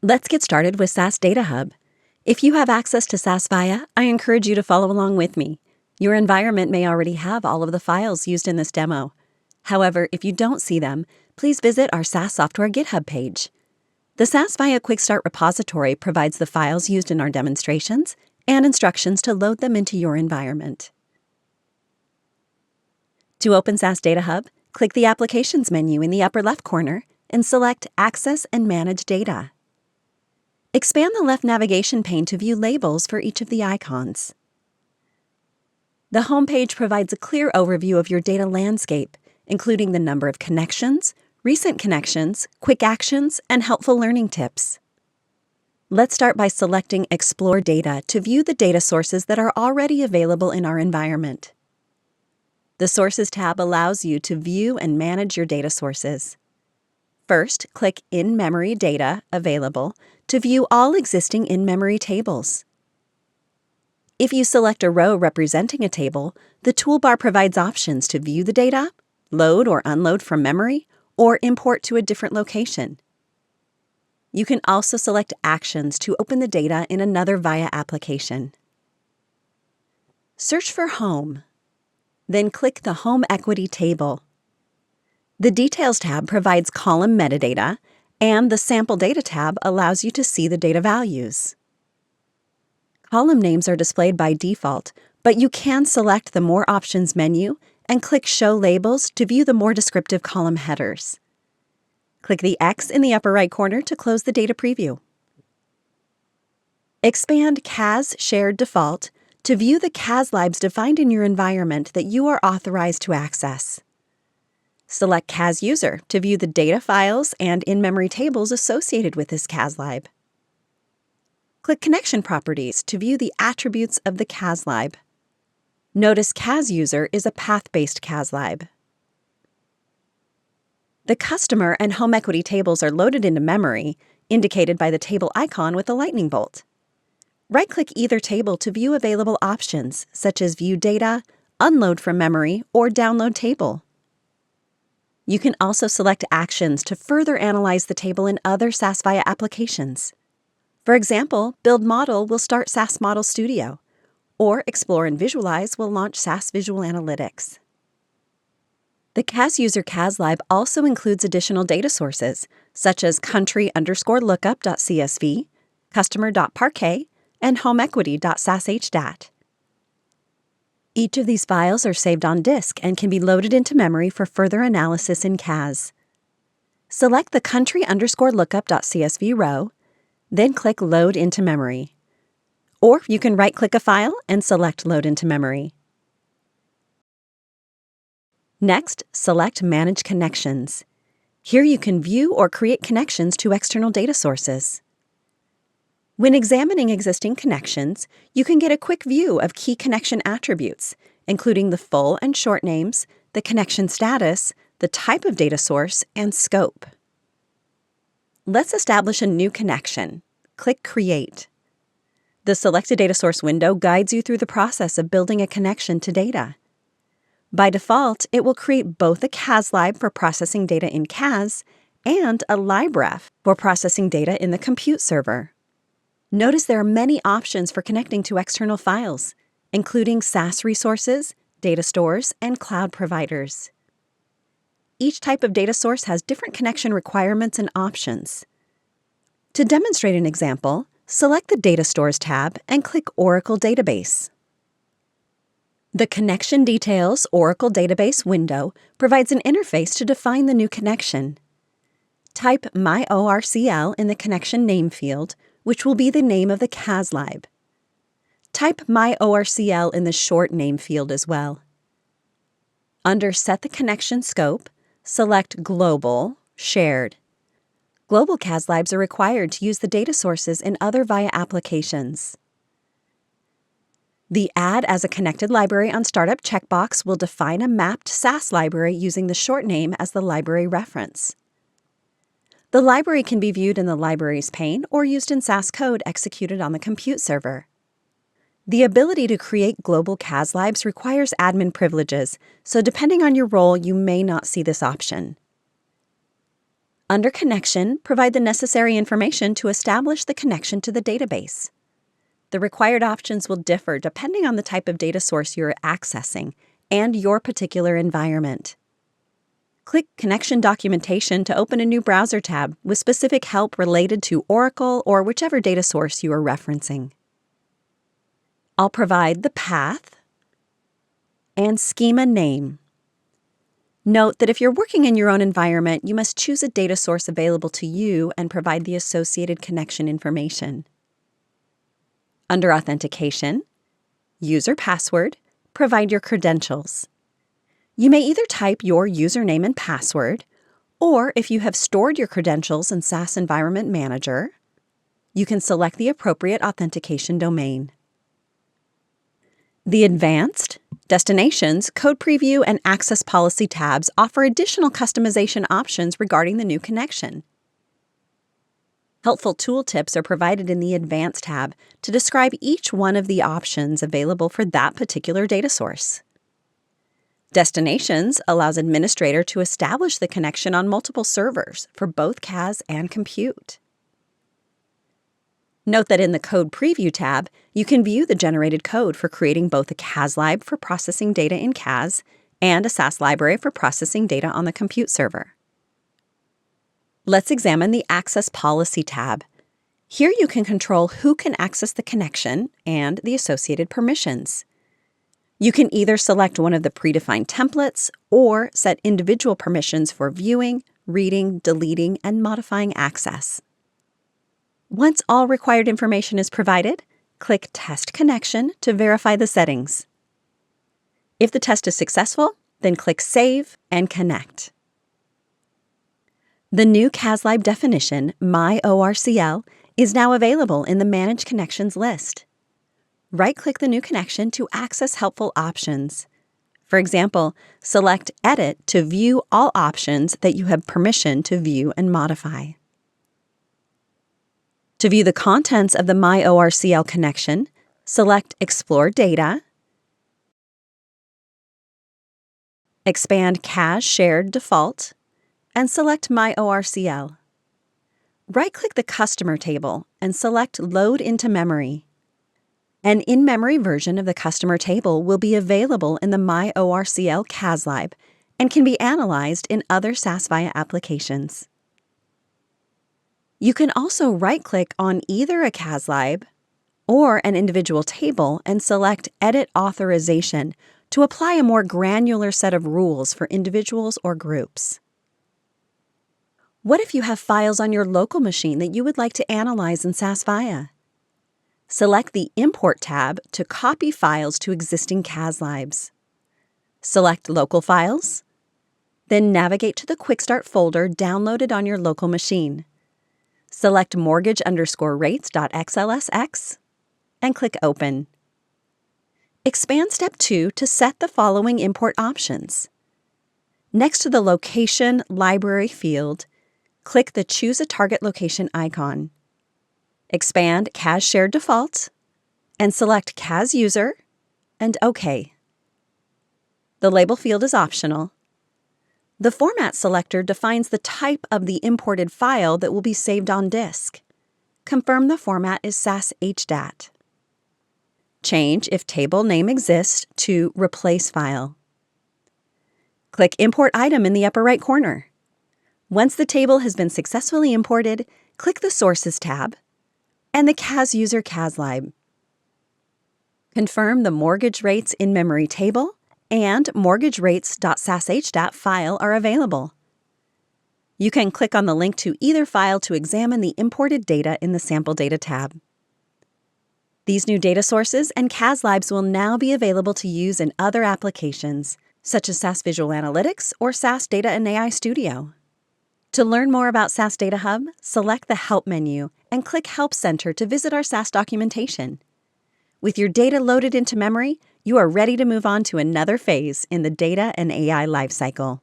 Let's get started with SAS Data Hub. If you have access to SAS Viya, I encourage you to follow along with me. Your environment may already have all of the files used in this demo. However, if you don't see them, please visit our SAS Software GitHub page. The SAS Viya Quick Start repository provides the files used in our demonstrations and instructions to load them into your environment. To open SAS Data Hub, click the Applications menu in the upper left corner and select Access and Manage Data. Expand the left navigation pane to view labels for each of the icons. The home page provides a clear overview of your data landscape, including the number of connections, recent connections, quick actions, and helpful learning tips. Let's start by selecting Explore Data to view the data sources that are already available in our environment. The Sources tab allows you to view and manage your data sources. First, click In-Memory Data Available to view all existing in-memory tables. If you select a row representing a table, the toolbar provides options to view the data, load or unload from memory, or import to a different location. You can also select actions to open the data in another Viya application. Search for Home. Then click the Home Equity table. The Details tab provides column metadata, and the Sample Data tab allows you to see the data values. Column names are displayed by default, but you can select the More Options menu and click Show Labels to view the more descriptive column headers. Click the X in the upper right corner to close the data preview. Expand CAS Shared Default to view the CAS libs defined in your environment that you are authorized to access. Select CAS User to view the data files and in-memory tables associated with this CAS lib. Click Connection Properties to view the attributes of the CAS lib. Notice CAS User is a path-based CAS lib. The Customer and Home Equity tables are loaded into memory, indicated by the table icon with a lightning bolt. Right-click either table to view available options, such as View Data, Unload from Memory, or Download Table. You can also select actions to further analyze the table in other SAS Viya applications. For example, Build Model will start SAS Model Studio, or Explore and Visualize will launch SAS Visual Analytics. The CAS User CAS lib also includes additional data sources, such as country_lookup.csv, customer.parquet, and homeequity.sashdat. Each of these files are saved on disk and can be loaded into memory for further analysis in CAS. Select the country_lookup.csv row, then click Load into Memory. Or you can right-click a file and select Load into Memory. Next, select Manage Connections. Here you can view or create connections to external data sources. When examining existing connections, you can get a quick view of key connection attributes, including the full and short names, the connection status, the type of data source, and scope. Let's establish a new connection. Click Create. The Selected Data Source window guides you through the process of building a connection to data. By default, it will create both a CAS lib for processing data in CAS and a libref for processing data in the compute server. Notice there are many options for connecting to external files, including SAS resources, data stores, and cloud providers. Each type of data source has different connection requirements and options. To demonstrate an example, select the Data Stores tab and click Oracle Database. The Connection Details Oracle Database window provides an interface to define the new connection. Type MyORCL in the connection name field, which will be the name of the CAS lib. Type MyORCL in the short name field as well. Under Set the Connection Scope, select Global, Shared. Global CAS libs are required to use the data sources in other Viya applications. The Add as a Connected Library on Startup checkbox will define a mapped SAS library using the short name as the library reference. The library can be viewed in the Libraries pane or used in SAS code executed on the compute server. The ability to create global CAS libs requires admin privileges, so depending on your role, you may not see this option. Under Connection, provide the necessary information to establish the connection to the database. The required options will differ depending on the type of data source you're accessing and your particular environment. Click Connection Documentation to open a new browser tab with specific help related to Oracle or whichever data source you are referencing. I'll provide the path and schema name. Note that if you're working in your own environment, you must choose a data source available to you and provide the associated connection information. Under Authentication, User Password, provide your credentials. You may either type your username and password, or if you have stored your credentials in SAS Environment Manager, you can select the appropriate authentication domain. The Advanced, Destinations, Code Preview, and Access Policy tabs offer additional customization options regarding the new connection. Helpful tooltips are provided in the Advanced tab to describe each one of the options available for that particular data source. Destinations allows administrator to establish the connection on multiple servers for both CAS and compute. Note that in the Code Preview tab, you can view the generated code for creating both a CAS lib for processing data in CAS and a SAS library for processing data on the compute server. Let's examine the Access Policy tab. Here you can control who can access the connection and the associated permissions. You can either select one of the predefined templates or set individual permissions for viewing, reading, deleting, and modifying access. Once all required information is provided, click Test Connection to verify the settings. If the test is successful, then click Save and Connect. The new CAS lib definition, MyORCL, is now available in the Manage Connections list. Right-click the new connection to access helpful options. For example, select Edit to view all options that you have permission to view and modify. To view the contents of the MyORCL connection, select Explore Data, expand CAS Shared Default, and select MyORCL. Right-click the Customer table and select Load into Memory. An in-memory version of the customer table will be available in the MyORCL CAS lib and can be analyzed in other SAS Viya applications. You can also right-click on either a CAS lib or an individual table and select Edit Authorization to apply a more granular set of rules for individuals or groups. What if you have files on your local machine that you would like to analyze in SAS Viya? Select the Import tab to copy files to existing CAS libs. Select Local Files, then navigate to the Quick Start folder downloaded on your local machine. Select mortgage_rates.xlsx and click Open. Expand Step 2 to set the following import options. Next to the Location Library field, click the Choose a Target Location icon. Expand CAS Shared Default and select CAS User and OK. The label field is optional. The Format selector defines the type of the imported file that will be saved on disk. Confirm the format is SAS HDAT. Change if table name exists to Replace File. Click Import Item in the upper right corner. Once the table has been successfully imported, click the Sources tab and the CAS User CAS lib. Confirm the mortgage rates in-memory table and mortgagerates.sashdat file are available. You can click on the link to either file to examine the imported data in the Sample Data tab. These new data sources and CAS libs will now be available to use in other applications, such as SAS Visual Analytics or SAS Data and AI Studio. To learn more about SAS Data Hub, select the Help menu and click Help Center to visit our SAS documentation. With your data loaded into memory, you are ready to move on to another phase in the data and AI lifecycle.